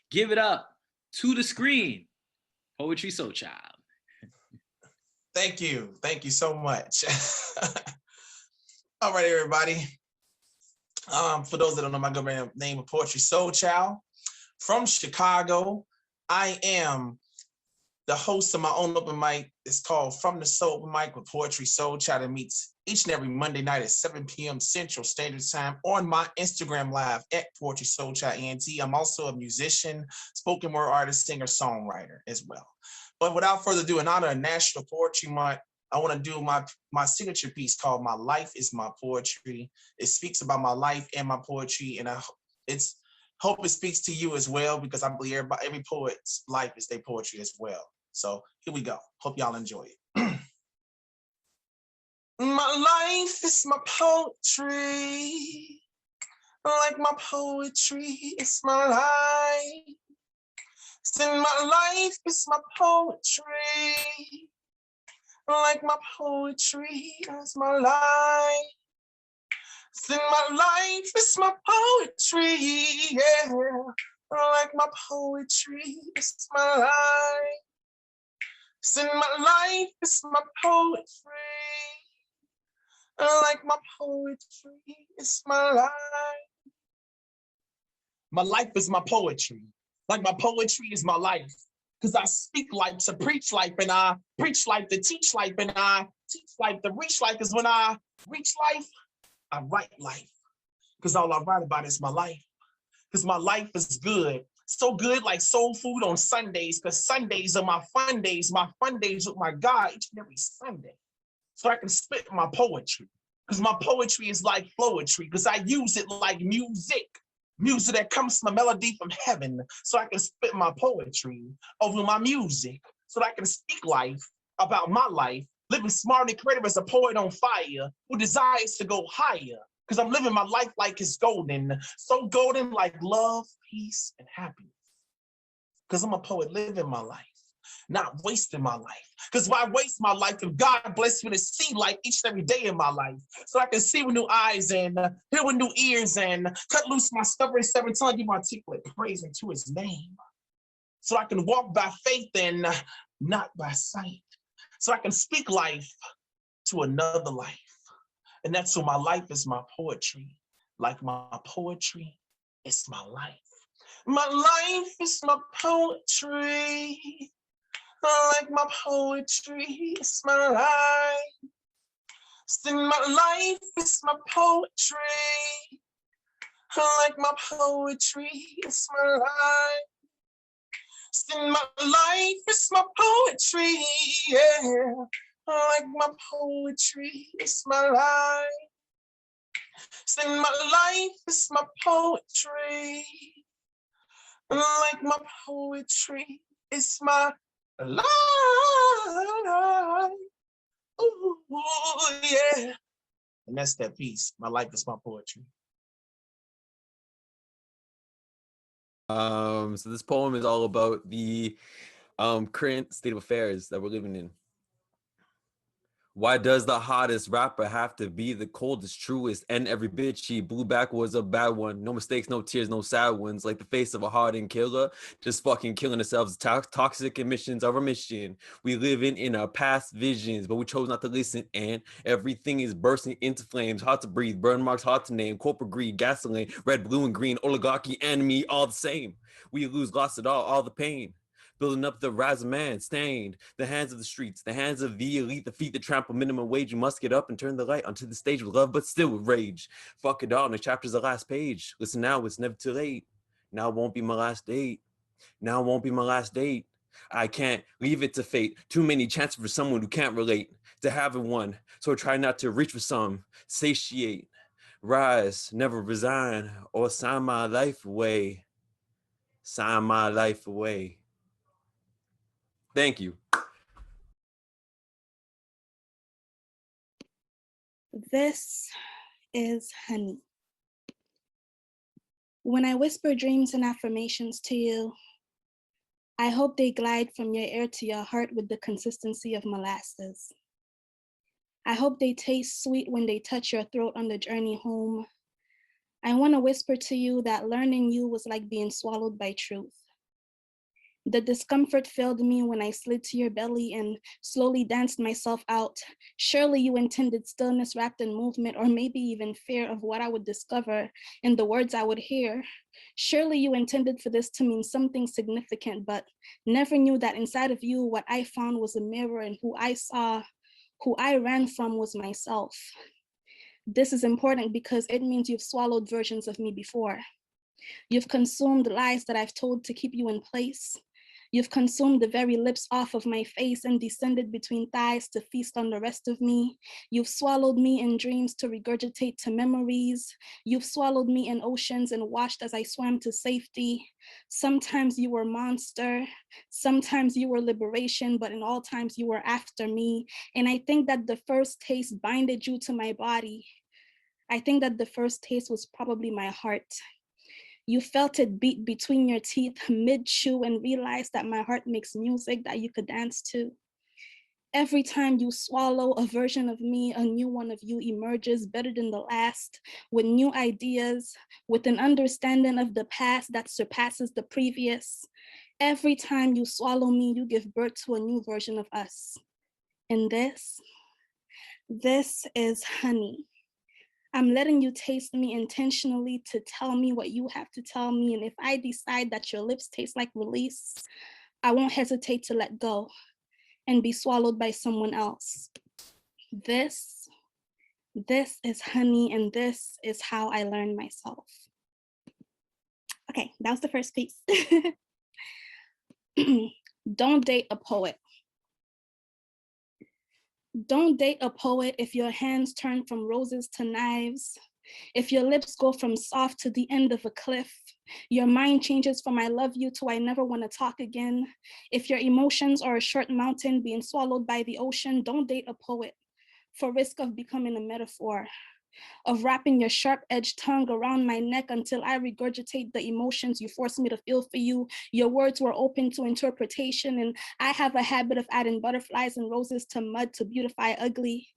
Give it up to the screen. Poetry Soul Child. Thank you. Thank you so much. All right, everybody. For those that don't know my government name of Poetry Soul Child, from Chicago, I am the host of my own open mic. It's called From the Soul Open Mic with Poetry Soul Child. It meets each and every Monday night at 7 p.m. Central Standard Time on my Instagram Live at Poetry Soul Child ENT. I'm also a musician, spoken word artist, singer, songwriter as well. But without further ado, in honor of National Poetry Month, I want to do my signature piece called My Life is My Poetry. It speaks about my life and my poetry, and hope it speaks to you as well, because I believe every poet's life is their poetry as well. So here we go. Hope y'all enjoy it. My life is my poetry. Like my poetry is my life. Then my life is my poetry. Like my poetry is my life. Then my life is my poetry. Yeah. Like my poetry is my life. Then my life is my poetry. Like my poetry is my life. My life is my poetry. Like my poetry is my life. Because I speak life to preach life, and I preach life to teach life, and I teach life to reach life. Because when I reach life, I write life. Because all I write about is my life. Because my life is good. So good like soul food on Sundays, because Sundays are my fun days with my God each and every Sunday. So I can spit my poetry. Because my poetry is like poetry, because I use it like music that comes from a melody from heaven. So I can spit my poetry over my music, so that I can speak life about my life, living smart and creative as a poet on fire who desires to go higher. Because I'm living my life like it's golden, so golden like love, peace, and happiness. Because I'm a poet living my life, not wasting my life. Because why waste my life if God bless me to see life each and every day in my life, so I can see with new eyes and hear with new ears and cut loose my stubborn seven tongue, give articulate praise into his name, so I can walk by faith and not by sight, so I can speak life to another life. And that's why my life is my poetry. Like my poetry, it's my life. My life is my poetry. Like my poetry, it's my life. Sing my life is my poetry. Like my poetry, it's my life. Sing my life is my poetry, yeah. Like my poetry, it's my life. Sing my life is my poetry. Like my poetry, it's my life. Ooh, yeah. And that's that piece. My life is my poetry. So this poem is all about the current state of affairs that we're living in. Why does the hottest rapper have to be the coldest, truest, and every bitch he blew back was a bad one? No mistakes, no tears, no sad ones. Like the face of a hardened killer, just fucking killing ourselves. Toxic emissions are a mission. We live in our past visions, but we chose not to listen. And everything is bursting into flames. Hard to breathe, burn marks hard to name. Corporate greed, gasoline, red, blue, and green. Oligarchy, enemy, all the same. We lose, lost it all the pain. Building up the rise of man, stained, the hands of the streets, the hands of the elite, the feet that trample minimum wage. You must get up and turn the light onto the stage with love, but still with rage. Fuck it all, the chapter's the last page. Listen now, it's never too late. Now it won't be my last date. Now it won't be my last date. I can't leave it to fate. Too many chances for someone who can't relate to having one. So I try not to reach for some. Satiate, rise, never resign, or sign my life away. Sign my life away. Thank you. This is honey. When I whisper dreams and affirmations to you, I hope they glide from your ear to your heart with the consistency of molasses. I hope they taste sweet when they touch your throat on the journey home. I want to whisper to you that learning you was like being swallowed by truth. The discomfort filled me when I slid to your belly and slowly danced myself out. Surely you intended stillness wrapped in movement, or maybe even fear of what I would discover in the words I would hear. Surely you intended for this to mean something significant, but never knew that inside of you, what I found was a mirror, and who I saw, who I ran from was myself. This is important because it means you've swallowed versions of me before. You've consumed lies that I've told to keep you in place. You've consumed the very lips off of my face and descended between thighs to feast on the rest of me. You've swallowed me in dreams to regurgitate to memories. You've swallowed me in oceans and watched as I swam to safety. Sometimes you were monster, sometimes you were liberation, but in all times you were after me. And I think that the first taste binded you to my body. I think that the first taste was probably my heart. You felt it beat between your teeth mid-chew and realized that my heart makes music that you could dance to. Every time you swallow a version of me, a new one of you emerges better than the last, with new ideas, with an understanding of the past that surpasses the previous. Every time you swallow me, you give birth to a new version of us. And this is honey. I'm letting you taste me intentionally to tell me what you have to tell me. And if I decide that your lips taste like release, I won't hesitate to let go and be swallowed by someone else. This is honey, and this is how I learn myself. Okay, that was the first piece. Don't date a poet. Don't date a poet if your hands turn from roses to knives, if your lips go from soft to the end of a cliff, your mind changes from I love you to I never want to talk again. If your emotions are a short mountain being swallowed by the ocean, don't date a poet for risk of becoming a metaphor, of wrapping your sharp-edged tongue around my neck until I regurgitate the emotions you forced me to feel for you. Your words were open to interpretation, and I have a habit of adding butterflies and roses to mud to beautify ugly.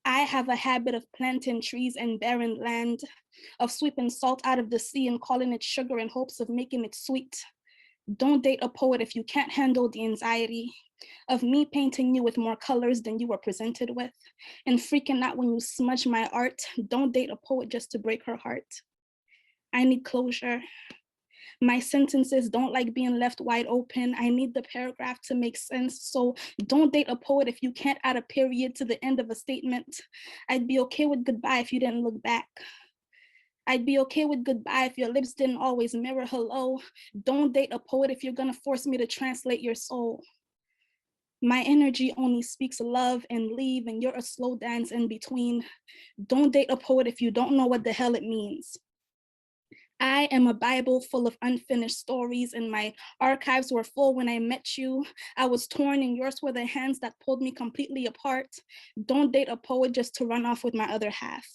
I have a habit of planting trees in barren land, of sweeping salt out of the sea and calling it sugar in hopes of making it sweet. Don't date a poet if you can't handle the anxiety of me painting you with more colors than you were presented with, and freaking out when you smudge my art. Don't date a poet just to break her heart. I need closure. My sentences don't like being left wide open. I need the paragraph to make sense. So don't date a poet if you can't add a period to the end of a statement. I'd be okay with goodbye if you didn't look back. I'd be okay with goodbye if your lips didn't always mirror hello. Don't date a poet if you're gonna force me to translate your soul. My energy only speaks love and leave, and you're a slow dance in between. Don't date a poet if you don't know what the hell it means. I am a Bible full of unfinished stories, and my archives were full when I met you. I was torn, and yours were the hands that pulled me completely apart. Don't date a poet just to run off with my other half.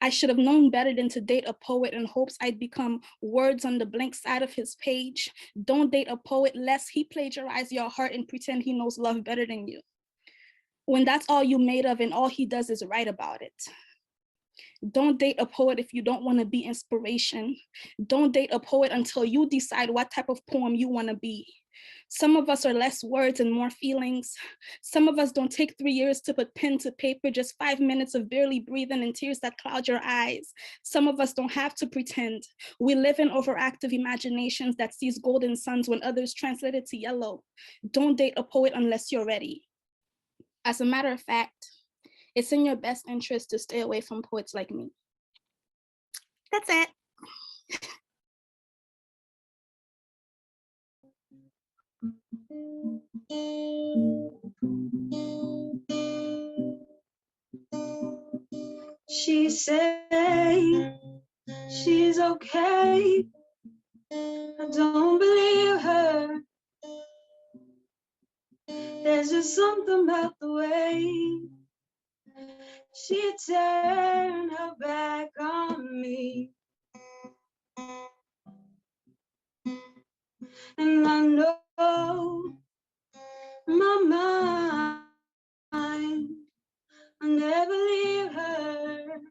I should have known better than to date a poet in hopes I'd become words on the blank side of his page. Don't date a poet lest he plagiarize your heart and pretend he knows love better than you, when that's all you made of and all he does is write about it. Don't date a poet if you don't want to be inspiration. Don't date a poet until you decide what type of poem you want to be. Some of us are less words and more feelings. Some of us don't take 3 years to put pen to paper, just 5 minutes of barely breathing and tears that cloud your eyes. Some of us don't have to pretend. We live in overactive imaginations that sees golden suns when others translate it to yellow. Don't date a poet unless you're ready. As a matter of fact, it's in your best interest to stay away from poets like me. That's it. She say she's okay. I don't believe her. There's just something about the way she turned her back on me. And I know my mind, I'll never leave her.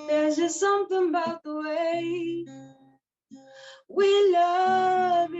There's just something about the way we love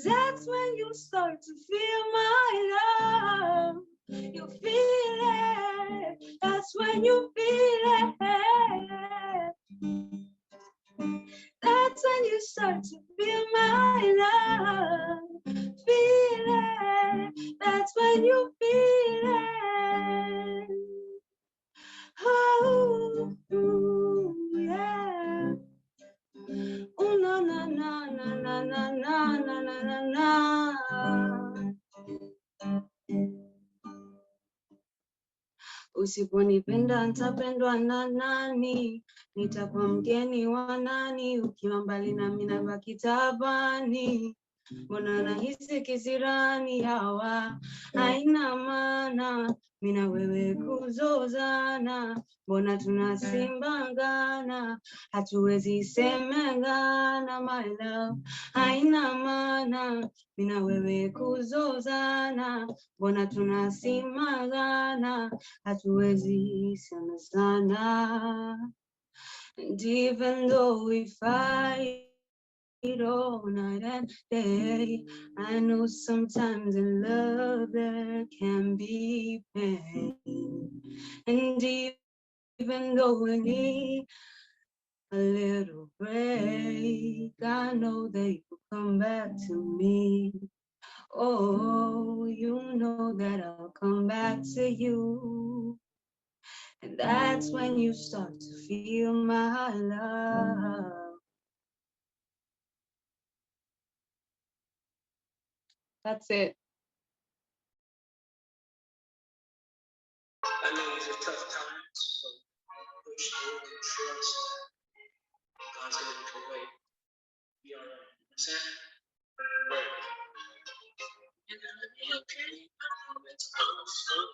That's when you start to feel my love. You feel it. That's when you feel it. That's when you start to feel my love. Feel it. That's when you feel it. Oh, ooh, yeah. Oh, na na na na na na na na na na. Usiponipenda nitapendwa na nani? Nitakuwa mgeni wa nani? Ukiwa mbali nami nabaki tabani. Mbona nahisi kisirani hawa haina maana, mimi na wewe kuzozana. Mbona tunasimbangana, hatuwezi semengana. My love, haina maana, mimi na wewe kuzozana. Mbona tunasimbangana, hatuwezi semezana. And even though we fight all night and day, I know sometimes in love there can be pain. And even though we need a little break, I know they will come back to me. Oh, you know that I'll come back to you. And that's when you start to feel my love. That's it. I know these are tough times, so push through and trust God's gonna make a way. Be all right. Understand? Right. You're gonna be okay. I know it's awesome.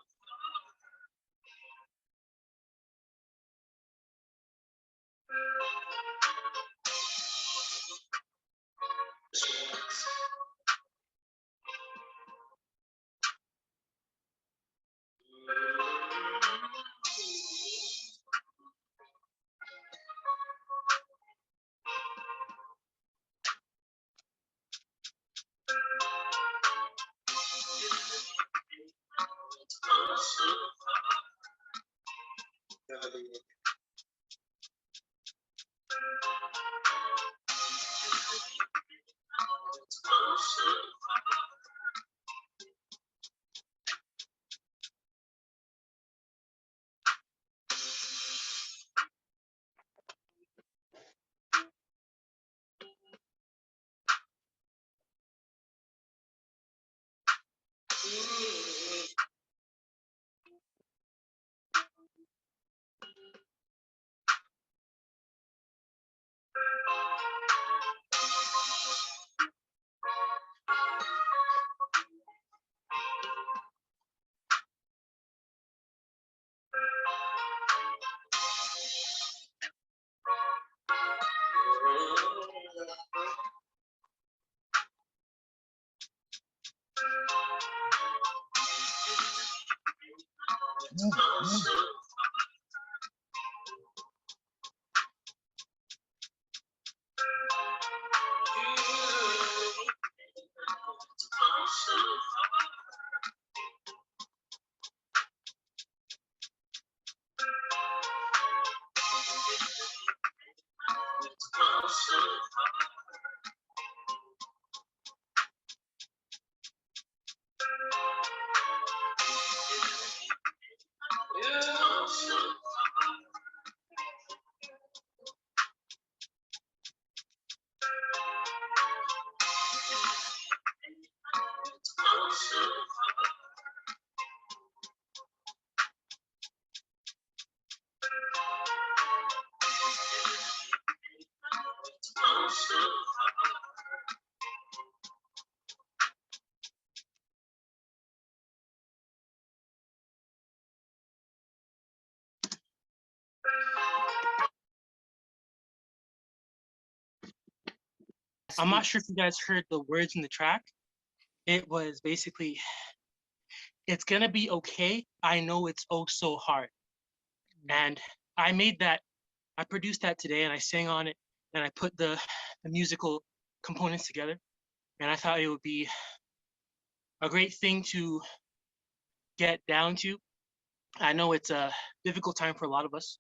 I'm not sure if you guys heard the words in the track. It was basically, it's gonna be okay. I know it's oh so hard. And I made that, I produced that today and I sang on it and I put the musical components together. and I thought it would be a great thing to get down to. I know it's a difficult time for a lot of us,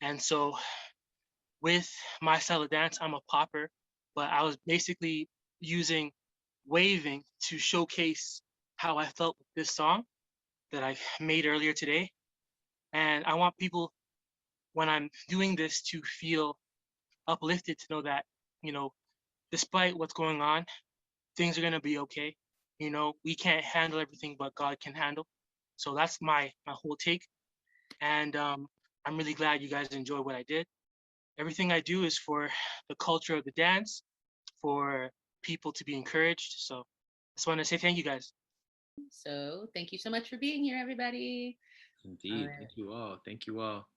and so with my style of dance, I'm a popper, but I was basically using waving to showcase how I felt with this song that I made earlier today. And I want people, when I'm doing this, to feel uplifted, to know that, you know, despite what's going on, things are gonna be okay. You know, we can't handle everything, but God can handle. So that's my whole take. And I'm really glad you guys enjoy what I did. Everything I do is for the culture of the dance, for people to be encouraged. So I just want to say thank you guys. So thank you so much for being here, everybody. Indeed. right. Thank you all. Thank you all.